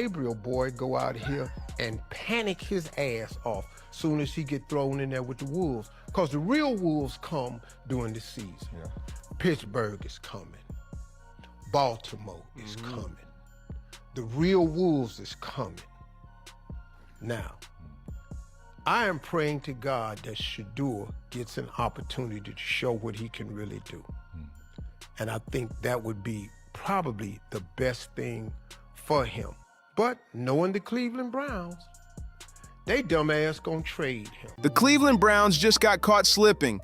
Gabriel boy go out here and panic his ass off soon as he get thrown in there with the Wolves. Because the real Wolves come during the season. Yeah. Pittsburgh is coming. Baltimore is coming. The real Wolves is coming. Now, I am praying to God that Shedeur gets an opportunity to show what he can really do. And I think that would be probably the best thing for him. But knowing the Cleveland Browns, they dumbass gonna trade him. The Cleveland Browns just got caught slipping.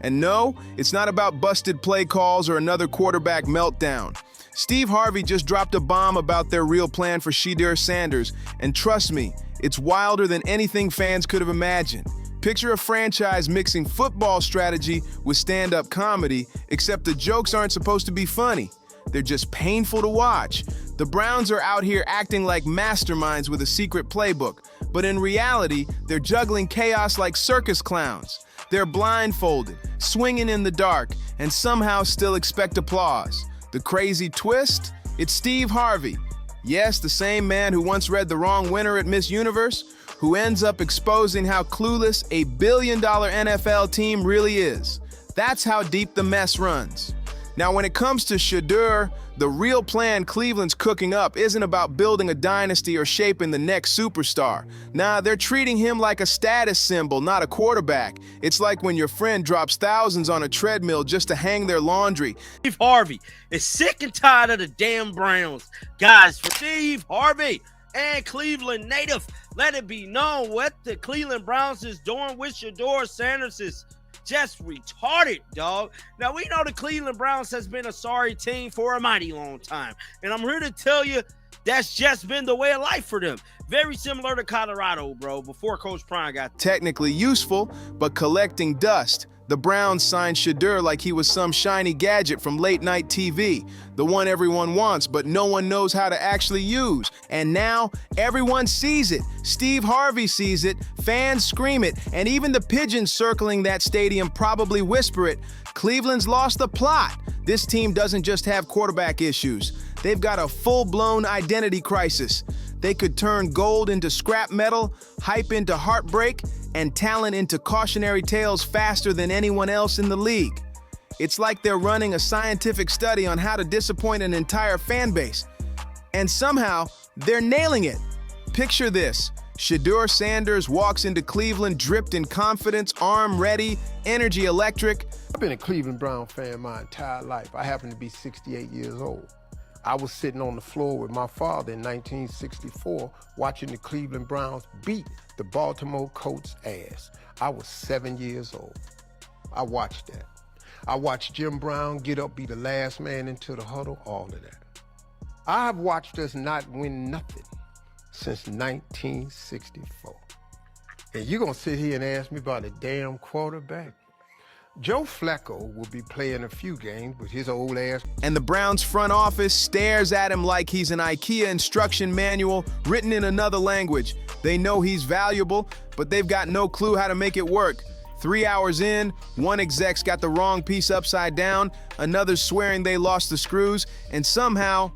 And no, it's not about busted play calls or another quarterback meltdown. Steve Harvey just dropped a bomb about their real plan for Shedeur Sanders, and trust me, it's wilder than anything fans could have imagined. Picture a franchise mixing football strategy with stand-up comedy, except the jokes aren't supposed to be funny. They're just painful to watch. The Browns are out here acting like masterminds with a secret playbook, but in reality, they're juggling chaos like circus clowns. They're blindfolded, swinging in the dark, and somehow still expect applause. The crazy twist? It's Steve Harvey. Yes, the same man who once read the wrong winner at Miss Universe, who ends up exposing how clueless a billion-dollar NFL team really is. That's how deep the mess runs. Now, when it comes to Shedeur, the real plan Cleveland's cooking up isn't about building a dynasty or shaping the next superstar. Nah, they're treating him like a status symbol, not a quarterback. It's like when your friend drops thousands on a treadmill just to hang their laundry. Steve Harvey is sick and tired of the damn Browns. Guys, for Steve Harvey and Cleveland native, let it be known what the Cleveland Browns is doing with Shedeur Sanders is just retarded, dog. Now, we know the Cleveland Browns has been a sorry team for a mighty long time. And I'm here to tell you that's just been the way of life for them. Very similar to Colorado, bro, before Coach Prime got technically useful, but collecting dust. The Browns signed Shedeur like he was some shiny gadget from late-night TV, the one everyone wants, but no one knows how to actually use. And now, everyone sees it. Steve Harvey sees it, fans scream it, and even the pigeons circling that stadium probably whisper it. Cleveland's lost the plot. This team doesn't just have quarterback issues. They've got a full-blown identity crisis. They could turn gold into scrap metal, hype into heartbreak, and talent into cautionary tales faster than anyone else in the league. It's like they're running a scientific study on how to disappoint an entire fan base. And somehow, they're nailing it. Picture this. Shedeur Sanders walks into Cleveland dripped in confidence, arm ready, energy electric. I've been a Cleveland Brown fan my entire life. I happen to be 68 years old. I was sitting on the floor with my father in 1964 watching the Cleveland Browns beat the Baltimore Colts' ass. I was 7 years old. I watched that. I watched Jim Brown get up, be the last man into the huddle, all of that. I have watched us not win nothing since 1964. And you're gonna sit here and ask me about a damn quarterback? Joe Flacco will be playing a few games with his old ass. And the Browns front office stares at him like he's an IKEA instruction manual written in another language. They know he's valuable, but they've got no clue how to make it work. 3 hours in, one exec's got the wrong piece upside down, another's swearing they lost the screws, and somehow,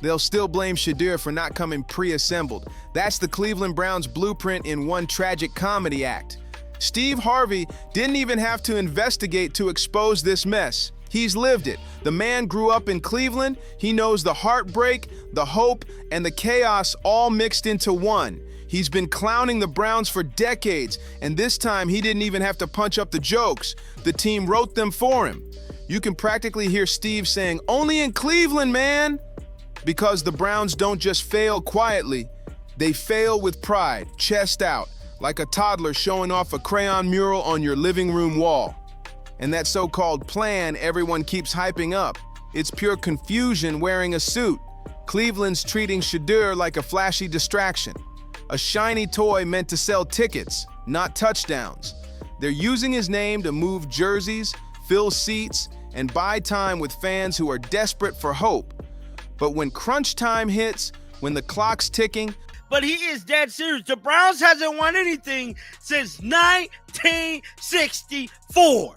they'll still blame Shedeur for not coming pre-assembled. That's the Cleveland Browns blueprint in one tragic comedy act. Steve Harvey didn't even have to investigate to expose this mess. He's lived it. The man grew up in Cleveland. He knows the heartbreak, the hope, and the chaos all mixed into one. He's been clowning the Browns for decades, and this time he didn't even have to punch up the jokes. The team wrote them for him. You can practically hear Steve saying, "Only in Cleveland, man!" Because the Browns don't just fail quietly. They fail with pride, chest out, like a toddler showing off a crayon mural on your living room wall. And that so-called plan everyone keeps hyping up, it's pure confusion wearing a suit. Cleveland's treating Shedeur like a flashy distraction, a shiny toy meant to sell tickets, not touchdowns. They're using his name to move jerseys, fill seats, and buy time with fans who are desperate for hope. But when crunch time hits, when the clock's ticking, but he is dead serious. The Browns hasn't won anything since 1964.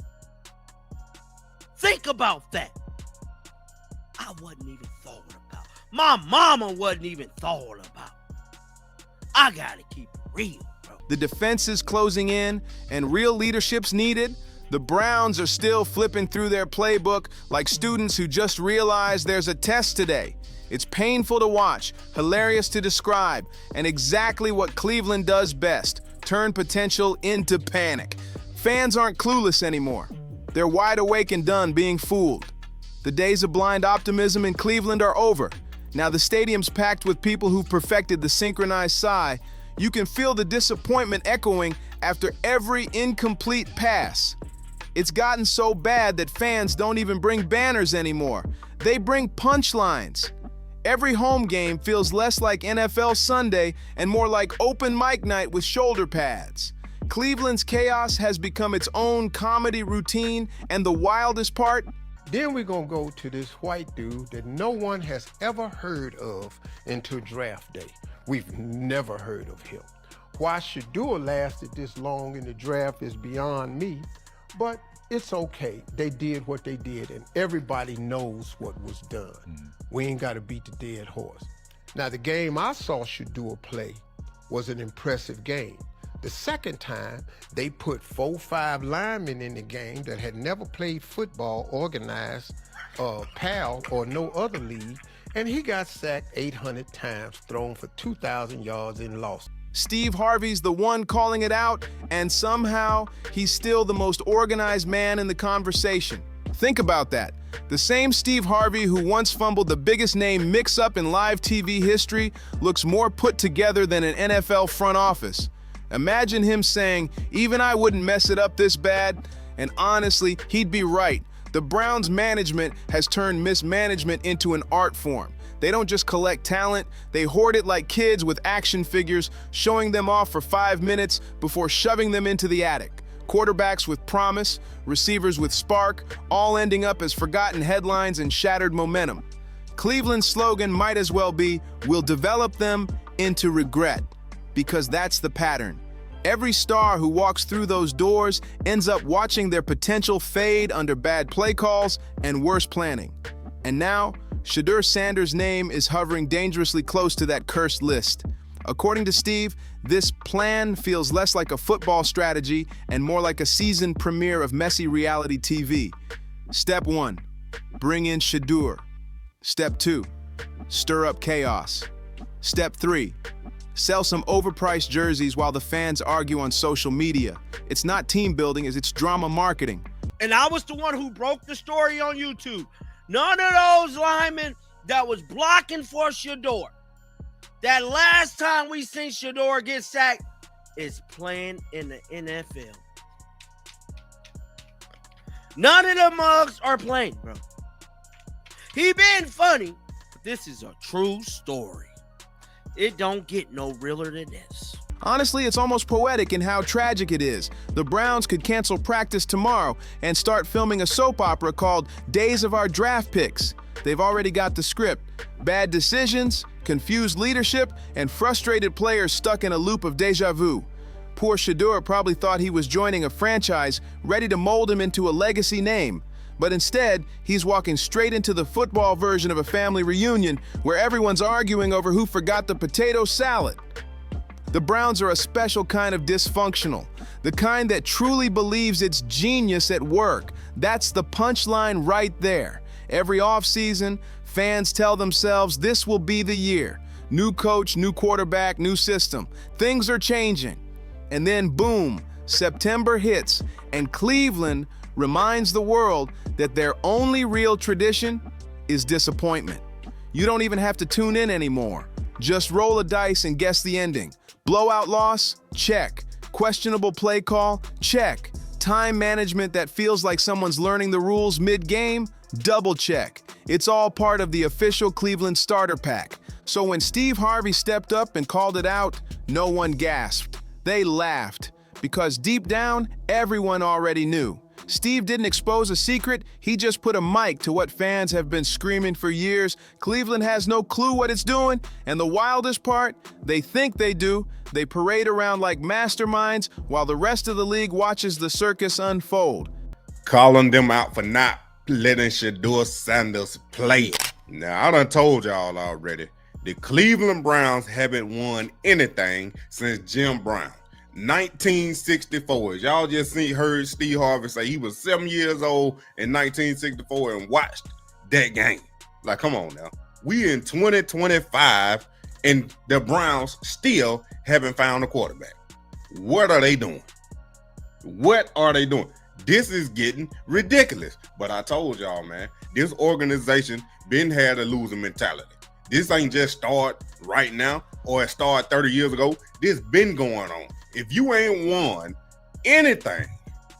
Think about that. I wasn't even thought about my mama wasn't even thought about. I gotta keep it real, bro. The defense is closing in and real leadership's needed. The Browns are still flipping through their playbook like students who just realized there's a test today. It's painful to watch, hilarious to describe, and exactly what Cleveland does best: turn potential into panic. Fans aren't clueless anymore. They're wide awake and done being fooled. The days of blind optimism in Cleveland are over. Now the stadium's packed with people who've perfected the synchronized sigh. You can feel the disappointment echoing after every incomplete pass. It's gotten so bad that fans don't even bring banners anymore. They bring punchlines. Every home game feels less like NFL Sunday and more like open mic night with shoulder pads. Cleveland's chaos has become its own comedy routine, and the wildest part? Then we're going to go to this white dude that no one has ever heard of until draft day. We've never heard of him. Why Shedeur lasted this long in the draft is beyond me, but it's okay. They did what they did, and everybody knows what was done. We ain't got to beat the dead horse. Now, the game I saw Shedeur play was an impressive game. The second time, they put 4-5 linemen in the game that had never played football, organized, PAL, or no other league, and he got sacked 800 times, thrown for 2,000 yards and lost. Steve Harvey's the one calling it out, and somehow he's still the most organized man in the conversation. Think about that. The same Steve Harvey who once fumbled the biggest name mix-up in live TV history looks more put together than an NFL front office. Imagine him saying, "Even I wouldn't mess it up this bad," and honestly, he'd be right. The Browns management has turned mismanagement into an art form. They don't just collect talent, they hoard it like kids with action figures, showing them off for 5 minutes before shoving them into the attic. Quarterbacks with promise, receivers with spark, all ending up as forgotten headlines and shattered momentum. Cleveland's slogan might as well be, "We'll develop them into regret," because that's the pattern. Every star who walks through those doors ends up watching their potential fade under bad play calls and worse planning. And now, Shedeur Sanders' name is hovering dangerously close to that cursed list. According to Steve, this plan feels less like a football strategy and more like a season premiere of messy reality TV. Step 1, bring in Shedeur. Step 2, stir up chaos. Step 3, sell some overpriced jerseys while the fans argue on social media. It's not team building, it's drama marketing. And I was the one who broke the story on YouTube. None of those linemen that was blocking for Shedeur, that last time we seen Shedeur get sacked, is playing in the NFL. None of the mugs are playing, bro. He been funny, but this is a true story. It don't get no realer than this. Honestly, it's almost poetic in how tragic it is. The Browns could cancel practice tomorrow and start filming a soap opera called Days of Our Draft Picks. They've already got the script. Bad decisions, confused leadership, and frustrated players stuck in a loop of deja vu. Poor Shedeur probably thought he was joining a franchise ready to mold him into a legacy name. But instead, he's walking straight into the football version of a family reunion where everyone's arguing over who forgot the potato salad. The Browns are a special kind of dysfunctional, the kind that truly believes it's genius at work. That's the punchline right there. Every offseason, fans tell themselves this will be the year. New coach, new quarterback, new system. Things are changing. And then boom, September hits, and Cleveland reminds the world that their only real tradition is disappointment. You don't even have to tune in anymore. Just roll a dice and guess the ending. Blowout loss? Check. Questionable play call? Check. Time management that feels like someone's learning the rules mid-game? Double check. It's all part of the official Cleveland starter pack. So when Steve Harvey stepped up and called it out, no one gasped. They laughed. Because deep down, everyone already knew. Steve didn't expose a secret, he just put a mic to what fans have been screaming for years. Cleveland has no clue what it's doing, and the wildest part, they think they do. They parade around like masterminds while the rest of the league watches the circus unfold. Calling them out for not letting Shedeur Sanders play. Now, I done told y'all already, the Cleveland Browns haven't won anything since Jim Brown. 1964. Y'all just heard Steve Harvey say he was 7 years old in 1964 and watched that game. Like, come on now. We in 2025 and the Browns still haven't found a quarterback. What are they doing? What are they doing? This is getting ridiculous. But I told y'all, man, this organization been had a losing mentality. This ain't just start right now or it started 30 years ago. This been going on. If you ain't won anything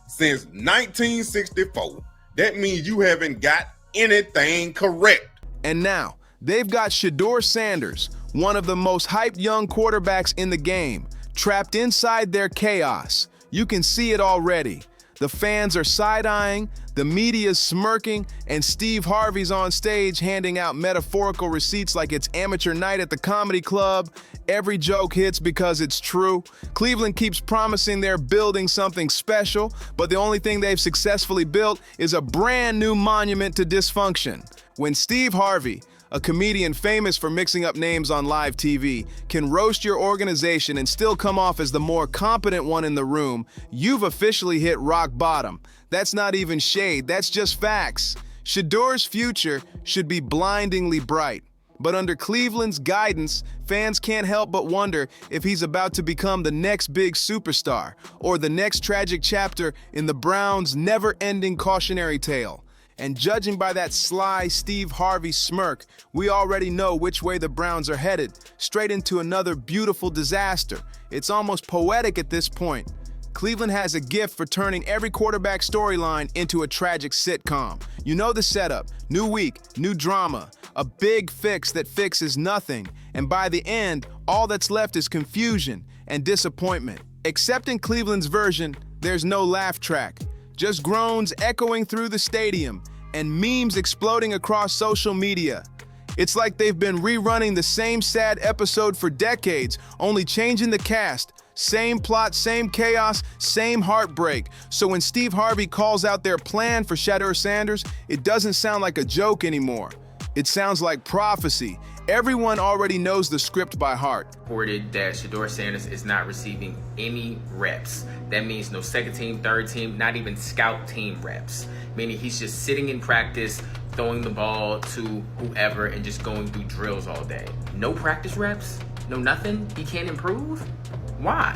since 1964, that means you haven't got anything correct. And now, they've got Shedeur Sanders, one of the most hyped young quarterbacks in the game, trapped inside their chaos. You can see it already. The fans are side-eyeing, the media's smirking, and Steve Harvey's on stage handing out metaphorical receipts like it's amateur night at the comedy club. Every joke hits because it's true. Cleveland keeps promising they're building something special, but the only thing they've successfully built is a brand new monument to dysfunction. When Steve Harvey, a comedian famous for mixing up names on live TV, can roast your organization and still come off as the more competent one in the room, you've officially hit rock bottom. That's not even shade, that's just facts. Shedeur's future should be blindingly bright. But under Cleveland's guidance, fans can't help but wonder if he's about to become the next big superstar or the next tragic chapter in the Browns' never-ending cautionary tale. And judging by that sly Steve Harvey smirk, we already know which way the Browns are headed, straight into another beautiful disaster. It's almost poetic at this point. Cleveland has a gift for turning every quarterback storyline into a tragic sitcom. You know the setup, new week, new drama, a big fix that fixes nothing, and by the end, all that's left is confusion and disappointment. Except in Cleveland's version, there's no laugh track, just groans echoing through the stadium and memes exploding across social media. It's like they've been rerunning the same sad episode for decades, only changing the cast. Same plot, same chaos, same heartbreak. So when Steve Harvey calls out their plan for Shedeur Sanders, it doesn't sound like a joke anymore. It sounds like prophecy. Everyone already knows the script by heart. Reported that Shedeur Sanders is not receiving any reps. That means no second team, third team, not even scout team reps. Meaning he's just sitting in practice, throwing the ball to whoever and just going through drills all day. No practice reps? No nothing? He can't improve? Why?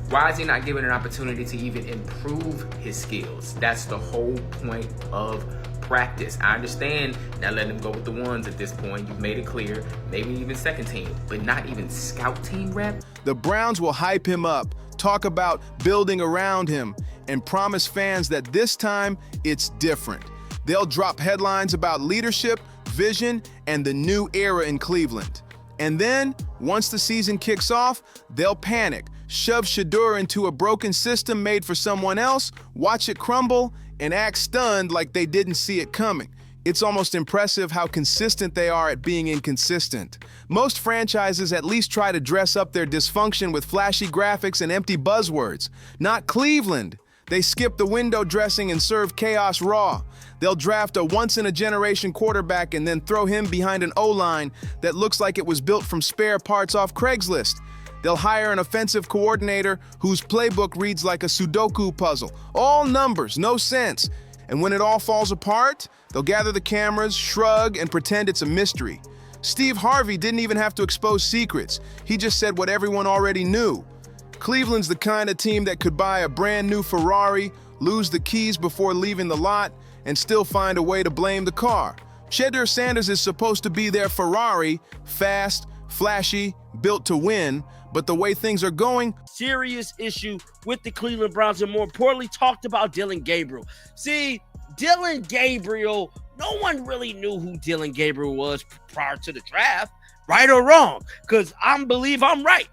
Why is he not given an opportunity to even improve his skills? That's the whole point of practice. I understand not letting him go with the ones at this point. You've made it clear. Maybe even second team, but not even scout team rep. The Browns will hype him up, talk about building around him, and promise fans that this time it's different. They'll drop headlines about leadership, vision, and the new era in Cleveland. And then, once the season kicks off, they'll panic, shove Shedeur into a broken system made for someone else, watch it crumble, and act stunned like they didn't see it coming. It's almost impressive how consistent they are at being inconsistent. Most franchises at least try to dress up their dysfunction with flashy graphics and empty buzzwords. Not Cleveland. They skip the window dressing and serve chaos raw. They'll draft a once-in-a-generation quarterback and then throw him behind an O-line that looks like it was built from spare parts off Craigslist. They'll hire an offensive coordinator whose playbook reads like a Sudoku puzzle. All numbers, no sense. And when it all falls apart, they'll gather the cameras, shrug, and pretend it's a mystery. Steve Harvey didn't even have to expose secrets. He just said what everyone already knew. Cleveland's the kind of team that could buy a brand new Ferrari, lose the keys before leaving the lot, and still find a way to blame the car. Shedeur Sanders is supposed to be their Ferrari, fast, flashy, built to win, but the way things are going, serious issue with the Cleveland Browns, and more importantly, talked about Dillon Gabriel. See, Dillon Gabriel, no one really knew who Dillon Gabriel was prior to the draft, right or wrong, because I believe I'm right.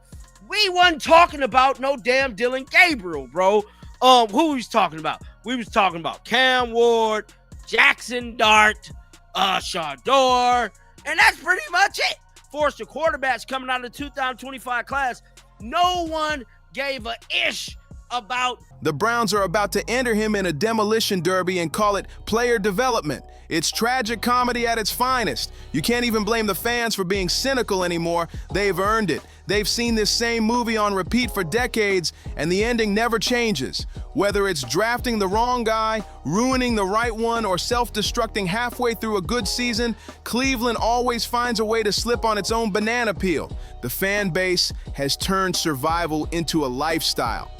We wasn't talking about no damn Dillon Gabriel, bro. Who was talking about? We was talking about Cam Ward, Jackson Dart, Shedeur, and that's pretty much it. Forced the quarterbacks coming out of the 2025 class. No one gave a ish about? The Browns are about to enter him in a demolition derby and call it player development. It's tragic comedy at its finest. You can't even blame the fans for being cynical anymore. They've earned it. They've seen this same movie on repeat for decades, and the ending never changes. Whether it's drafting the wrong guy, ruining the right one, or self-destructing halfway through a good season, Cleveland always finds a way to slip on its own banana peel. The fan base has turned survival into a lifestyle.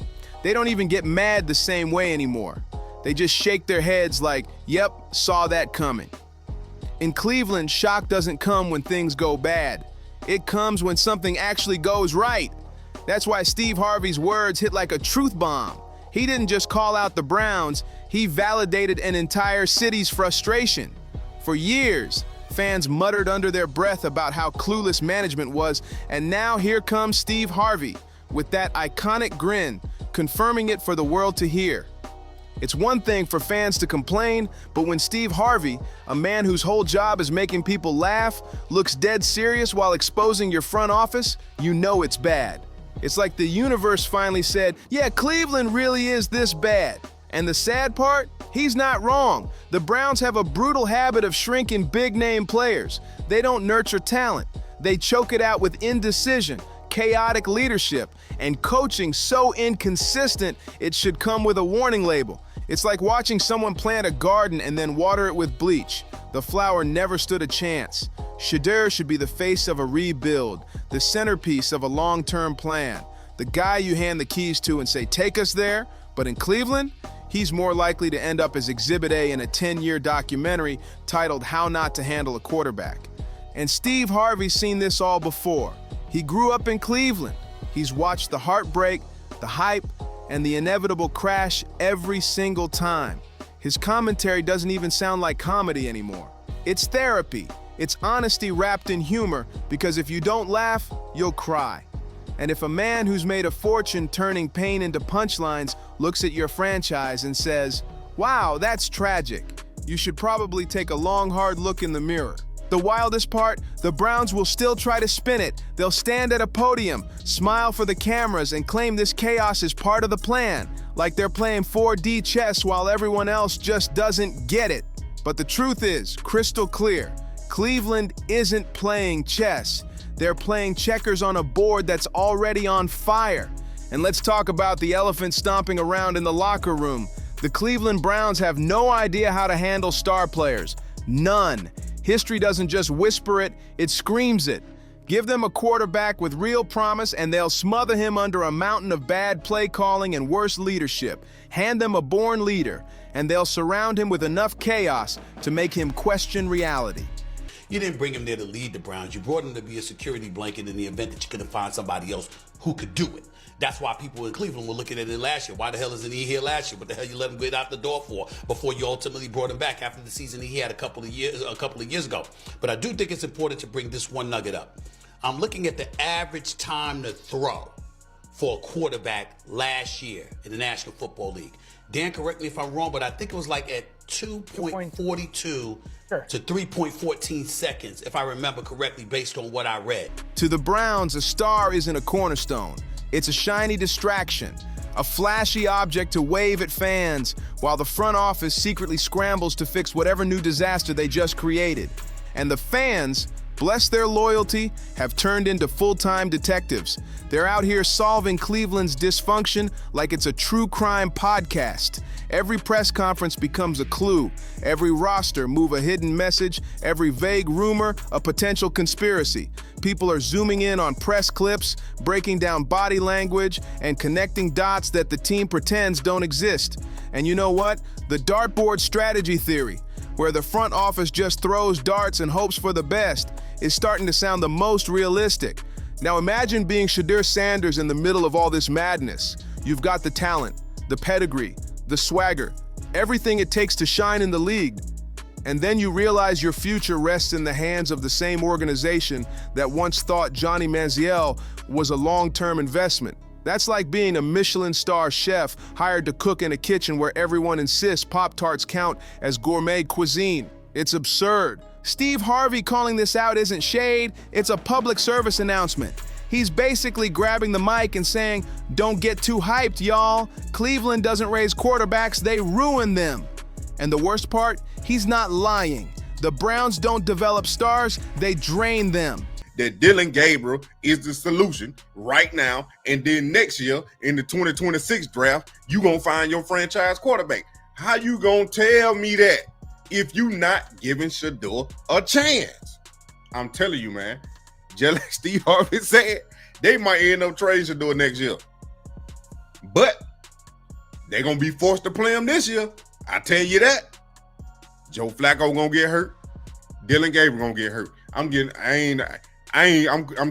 They don't even get mad the same way anymore. They just shake their heads like, yep, saw that coming. In Cleveland, shock doesn't come when things go bad. It comes when something actually goes right. That's why Steve Harvey's words hit like a truth bomb. He didn't just call out the Browns, he validated an entire city's frustration. For years, fans muttered under their breath about how clueless management was, and now here comes Steve Harvey with that iconic grin, confirming it for the world to hear. It's one thing for fans to complain, but when Steve Harvey, a man whose whole job is making people laugh, looks dead serious while exposing your front office, you know it's bad. It's like the universe finally said, yeah, Cleveland really is this bad. And the sad part? He's not wrong. The Browns have a brutal habit of shrinking big-name players. They don't nurture talent. They choke it out with indecision, chaotic leadership, and coaching so inconsistent it should come with a warning label. It's like watching someone plant a garden and then water it with bleach. The flower never stood a chance. Shedeur should be the face of a rebuild, the centerpiece of a long-term plan, the guy you hand the keys to and say, take us there. But in Cleveland, he's more likely to end up as Exhibit A in a 10-year documentary titled How Not to Handle a Quarterback. And Steve Harvey's seen this all before. He grew up in Cleveland. He's watched the heartbreak, the hype, and the inevitable crash every single time. His commentary doesn't even sound like comedy anymore. It's therapy. It's honesty wrapped in humor, because if you don't laugh, you'll cry. And if a man who's made a fortune turning pain into punchlines looks at your franchise and says, wow, that's tragic, you should probably take a long, hard look in the mirror. The wildest part, the Browns will still try to spin it. They'll stand at a podium, smile for the cameras, and claim this chaos is part of the plan, like they're playing 4D chess while everyone else just doesn't get it. But the truth is, crystal clear, Cleveland isn't playing chess. They're playing checkers on a board that's already on fire. And let's talk about the elephant stomping around in the locker room. The Cleveland Browns have no idea how to handle star players. None. History doesn't just whisper it, it screams it. Give them a quarterback with real promise and they'll smother him under a mountain of bad play calling and worse leadership. Hand them a born leader, and they'll surround him with enough chaos to make him question reality. You didn't bring him there to lead the Browns. You brought him to be a security blanket in the event that you couldn't find somebody else who could do it. That's why people in Cleveland were looking at it last year. Why the hell isn't he here last year? What the hell you let him get out the door for before you ultimately brought him back after the season he had a couple of years ago? But I do think it's important to bring this one nugget up. I'm looking at the average time to throw for a quarterback last year in the National Football League. Dan, correct me if I'm wrong, but I think it was like at 2.42 to 3.14 seconds, if I remember correctly, based on what I read. To the Browns, a star isn't a cornerstone. It's a shiny distraction, a flashy object to wave at fans while the front office secretly scrambles to fix whatever new disaster they just created. And the fans, bless their loyalty, have turned into full-time detectives. They're out here solving Cleveland's dysfunction like it's a true crime podcast. Every press conference becomes a clue. Every roster move a hidden message. Every vague rumor, a potential conspiracy. People are zooming in on press clips, breaking down body language, and connecting dots that the team pretends don't exist. And you know what? The dartboard strategy theory, where the front office just throws darts and hopes for the best, is starting to sound the most realistic. Now imagine being Shedeur Sanders in the middle of all this madness. You've got the talent, the pedigree, the swagger, everything it takes to shine in the league. And then you realize your future rests in the hands of the same organization that once thought Johnny Manziel was a long-term investment. That's like being a Michelin star chef hired to cook in a kitchen where everyone insists Pop-Tarts count as gourmet cuisine. It's absurd. Steve Harvey calling this out isn't shade, it's a public service announcement. He's basically grabbing the mic and saying, "Don't get too hyped, y'all. Cleveland doesn't raise quarterbacks, they ruin them." And the worst part, he's not lying. The Browns don't develop stars, they drain them. That Dylan Gabriel is the solution right now, and then next year in the 2026 draft, you gonna find your franchise quarterback. How you gonna tell me that if you not giving Shedeur a chance? I'm telling you, man. Just like Steve Harvey said, they might end up trading Shedeur next year, but they're gonna be forced to play him this year. I tell you that. Joe Flacco gonna get hurt. Dylan Gabriel gonna get hurt. I'm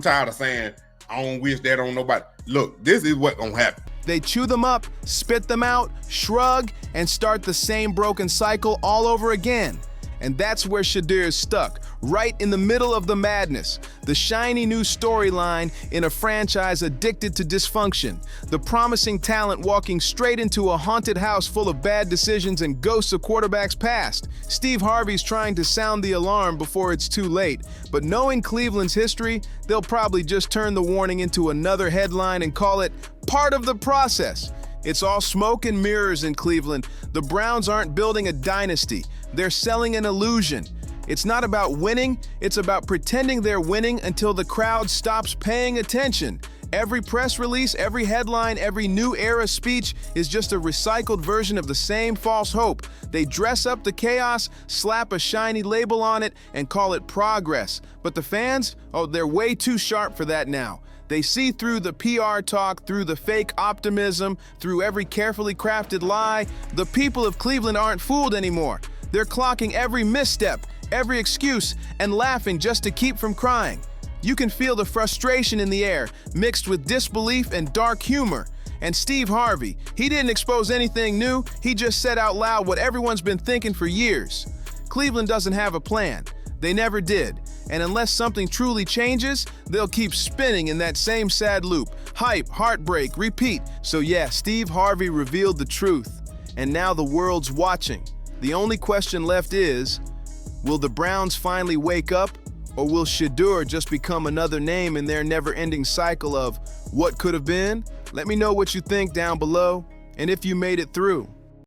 tired of saying I don't wish that on nobody. Look, this is what gonna happen. They chew them up, spit them out, shrug, and start the same broken cycle all over again. And that's where Shedeur is stuck, right in the middle of the madness. The shiny new storyline in a franchise addicted to dysfunction. The promising talent walking straight into a haunted house full of bad decisions and ghosts of quarterbacks past. Steve Harvey's trying to sound the alarm before it's too late. But knowing Cleveland's history, they'll probably just turn the warning into another headline and call it part of the process. It's all smoke and mirrors in Cleveland. The Browns aren't building a dynasty. They're selling an illusion. It's not about winning, it's about pretending they're winning until the crowd stops paying attention. Every press release, every headline, every new era speech is just a recycled version of the same false hope. They dress up the chaos, slap a shiny label on it, and call it progress. But the fans, oh, they're way too sharp for that now. They see through the PR talk, through the fake optimism, through every carefully crafted lie. The people of Cleveland aren't fooled anymore. They're clocking every misstep, every excuse, and laughing just to keep from crying. You can feel the frustration in the air, mixed with disbelief and dark humor. And Steve Harvey, he didn't expose anything new, he just said out loud what everyone's been thinking for years. Cleveland doesn't have a plan. They never did. And unless something truly changes, they'll keep spinning in that same sad loop. Hype, heartbreak, repeat. So yeah, Steve Harvey revealed the truth. And now the world's watching. The only question left is, will the Browns finally wake up? Or will Shedeur just become another name in their never-ending cycle of what could have been? Let me know what you think down below, and if you made it through.